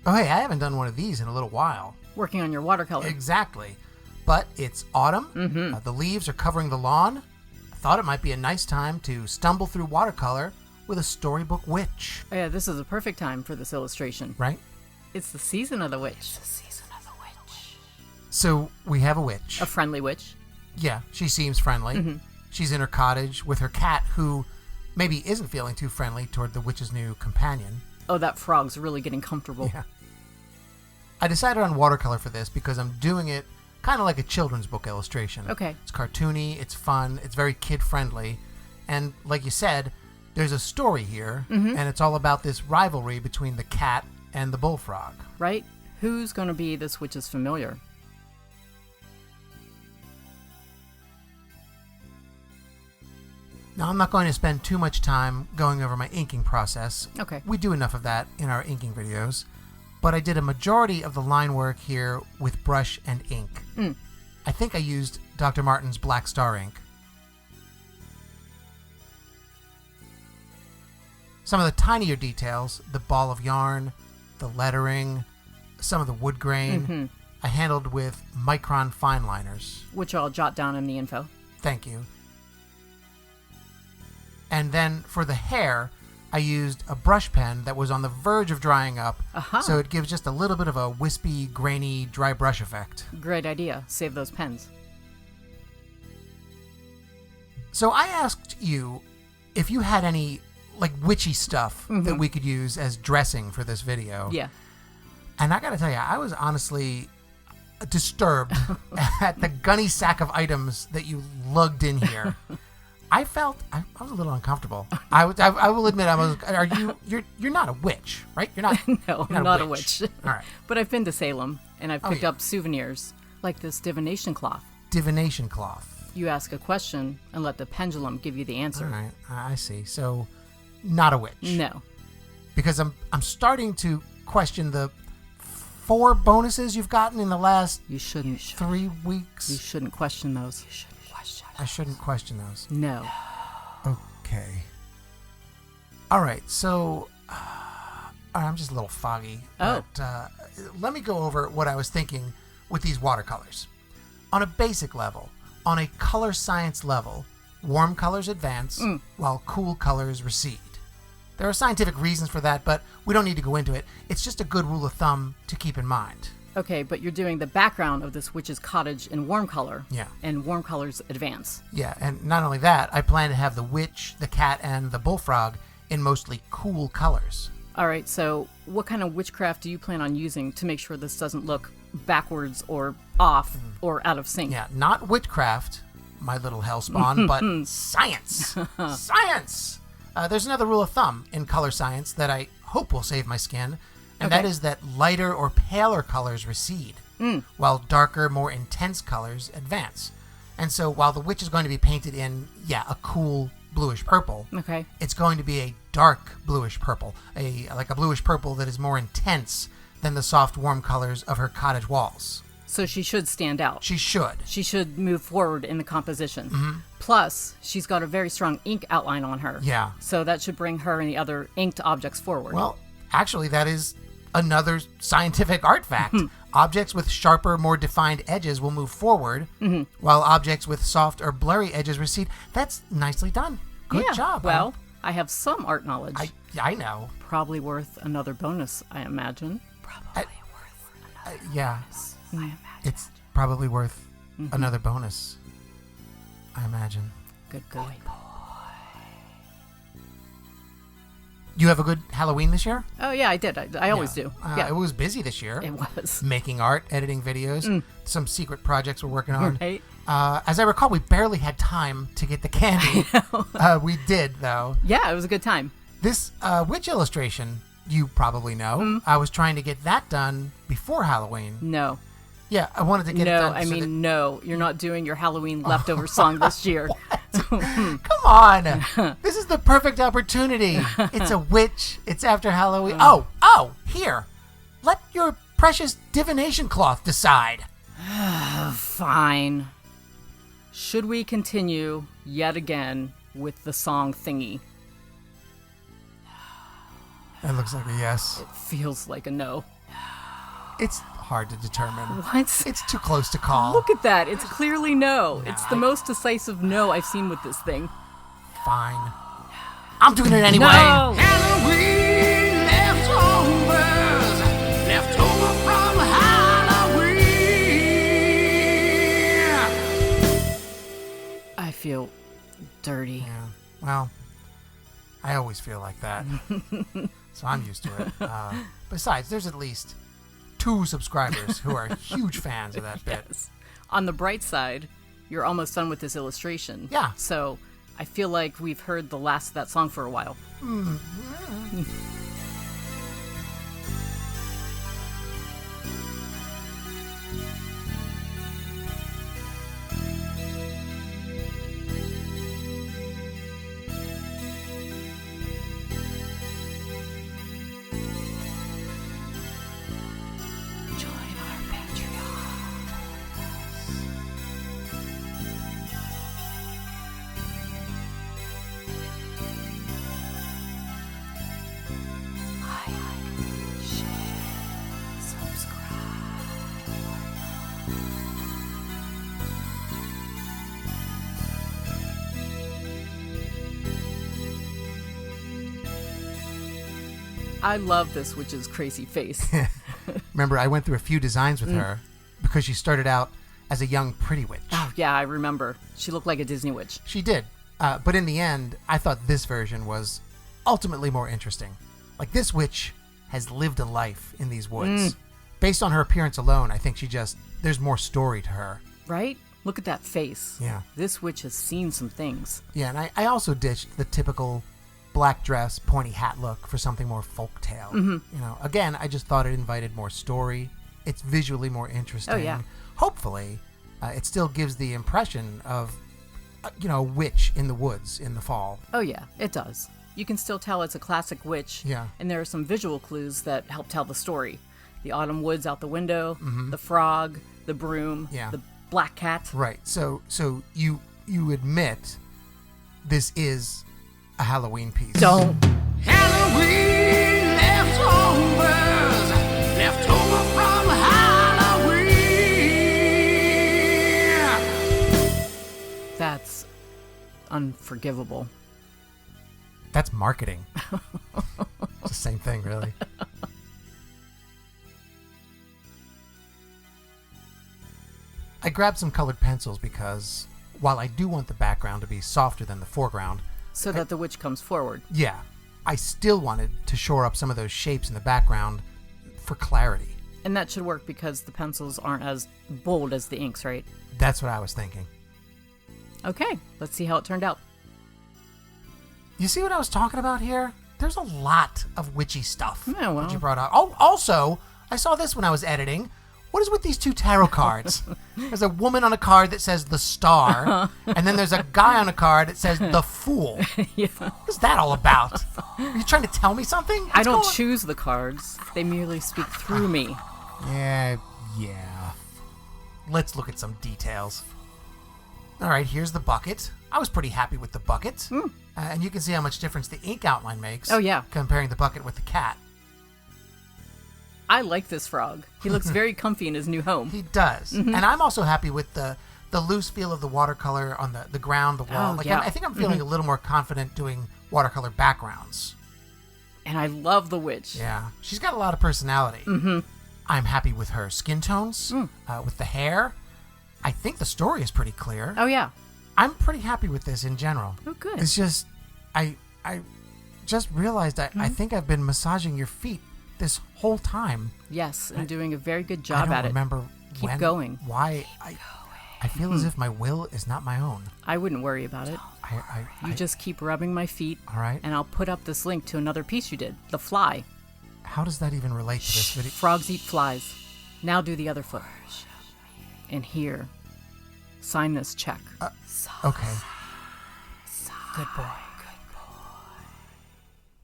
Oh, hey, I haven't done one of these in a little while. Working on your watercolor. Exactly. But it's autumn. Mm-hmm. The leaves are covering the lawn. I thought it might be a nice time to stumble through watercolor with a storybook witch. Oh, yeah, this is a perfect time for this illustration. Right? It's the season of the witch. It's the season of the witch. So we have a witch. A friendly witch. Yeah, she seems friendly. Mm-hmm. She's in her cottage with her cat, who maybe isn't feeling too friendly toward the witch's new companion. Oh, that frog's really getting comfortable. Yeah. I decided on watercolor for this because I'm doing it kind of like a children's book illustration. Okay. It's cartoony, it's fun, it's very kid-friendly. And like you said, there's a story here, and it's all about this rivalry between the cat and the bullfrog. Right? Who's going to be this witch's familiar? Now, I'm not going to spend too much time going over my inking process. Okay. We do enough of that in our inking videos. But I did a majority of the line work here with brush and ink. I think I used Dr. Martin's Black Star ink. Some of the tinier details, the ball of yarn, the lettering, some of the wood grain, I handled with Micron fine liners. Which I'll jot down in the info. Thank you. And then for the hair, I used a brush pen that was on the verge of drying up, so it gives just a little bit of a wispy, grainy, dry brush effect. Great idea. Save those pens. So I asked you if you had any, like, witchy stuff that we could use as dressing for this video. Yeah. And I gotta tell you, I was honestly disturbed at the gunny sack of items that you lugged in here. I was a little uncomfortable. I will admit, you're not a witch, right? You're not. No, you're I'm not a witch. All right. But I've been to Salem, and I've picked up souvenirs, like this divination cloth. Divination cloth. You ask a question, and let the pendulum give you the answer. All right, I see. So, not a witch. No. Because I'm starting to question the 4 bonuses you've gotten in the last 3 weeks. You shouldn't question those. I shouldn't question those. No. Okay. All right, so I'm just a little foggy. Oh. But, let me go over what I was thinking with these watercolors. On a basic level, on a color science level, warm colors advance while cool colors recede. There are scientific reasons for that, but we don't need to go into it. It's just a good rule of thumb to keep in mind. Okay, but you're doing the background of this witch's cottage in warm color. Yeah. And warm colors advance. Yeah, and not only that, I plan to have the witch, the cat, and the bullfrog in mostly cool colors. All right, so what kind of witchcraft do you plan on using to make sure this doesn't look backwards or off or out of sync? Yeah, not witchcraft, my little hellspawn, but science. Science! There's another rule of thumb in color science that I hope will save my skin, and that is that lighter or paler colors recede, while darker, more intense colors advance. And so while the witch is going to be painted in, a cool bluish purple, it's going to be a dark bluish purple, like a bluish purple that is more intense than the soft, warm colors of her cottage walls. So she should stand out. She should. She should move forward in the composition. Plus, she's got a very strong ink outline on her. Yeah. So that should bring her and the other inked objects forward. Well, actually, that is another scientific art fact. Objects with sharper, more defined edges will move forward, while objects with soft or blurry edges recede. That's nicely done. Good job. Well, I have some art knowledge. I know. Probably worth another bonus, I imagine. Yeah. It's probably worth another bonus, I imagine. Good boy. You have a good Halloween this year? Oh, yeah, I did. I always do. Yeah. It was busy this year. It was. Making art, editing videos, some secret projects we're working on. Right. As I recall, we barely had time to get the candy. We did, though. Yeah, it was a good time. This witch illustration, you probably know. I was trying to get that done before Halloween. No. Yeah, I wanted to get it done. No, you're not doing your Halloween leftover song this year. Come on. This is the perfect opportunity. It's a witch. It's after Halloween. Here. Let your precious divination cloth decide. Fine. Should we continue yet again with the song thingy? That looks like a yes. It feels like a no. It's hard to determine. What? It's too close to call. Look at that. It's clearly no. It's the most decisive no I've seen with this thing. Fine. I'm doing it anyway. No! Halloween leftovers, left over from Halloween. I feel dirty. Yeah. Well, I always feel like that. So I'm used to it. Besides, there's at least 2 subscribers who are huge fans of that bit. Yes. On the bright side, you're almost done with this illustration. Yeah. So I feel like we've heard the last of that song for a while. Join our Patreon. Like, share, subscribe. I love this witch's crazy face. Remember, I went through a few designs with her because she started out as a young pretty witch. Oh, yeah, I remember. She looked like a Disney witch. She did. But in the end, I thought this version was ultimately more interesting. Like, this witch has lived a life in these woods. Based on her appearance alone, I think there's more story to her. Right? Look at that face. Yeah. This witch has seen some things. Yeah, and I also ditched the typical black dress, pointy hat look for something more folktale. You know, again, I just thought it invited more story. It's visually more interesting. Oh, yeah. Hopefully, it still gives the impression of, a witch in the woods in the fall. Oh, yeah, it does. You can still tell it's a classic witch. Yeah. And there are some visual clues that help tell the story. The autumn woods out the window, the frog, the broom, Yeah. the black cat. Right. So you admit this is a Halloween piece. Don't. Halloween leftovers, left over from Halloween. That's unforgivable. That's marketing. It's the same thing, really. I grabbed some colored pencils because while I do want the background to be softer than the foreground, So that the witch comes forward. yeah, I still wanted to shore up some of those shapes in the background for clarity. And that should work because the pencils aren't as bold as the inks, right? That's what I was thinking. Okay, let's see how it turned out. You see what I was talking about here? There's a lot of witchy stuff Yeah, well. that you brought out. Oh, also, I saw this when I was editing. What is with these 2 tarot cards? There's a woman on a card that says the Star, and then there's a guy on a card that says the Fool. Yeah. What's that all about? Are you trying to tell me something? I don't What's choose the cards. They merely speak through me. going- Yeah. Let's look at some details. All right, here's the bucket. I was pretty happy with the bucket. And you can see how much difference the ink outline makes. Oh, yeah. Comparing the bucket with the cat. I like this frog. He looks very comfy in his new home. He does. And I'm also happy with the loose feel of the watercolor on the ground, the wall. Oh, yeah. I think I'm feeling a little more confident doing watercolor backgrounds. And I love the witch. Yeah. She's got a lot of personality. I'm happy with her skin tones, with the hair. I think the story is pretty clear. Oh, yeah. I'm pretty happy with this in general. Oh, good. It's just, I just realized I think I've been massaging your feet this whole time. Yes, and doing a very good I job don't at it. remember Keep when, going. why. I feel as if my will is not my own. I wouldn't worry about it. You just keep rubbing my feet, all right. and I'll put up this link to another piece you did, the fly. How does that even relate to this video? Frogs eat flies. Now do the other foot. And here, sign this check. Okay. Good boy.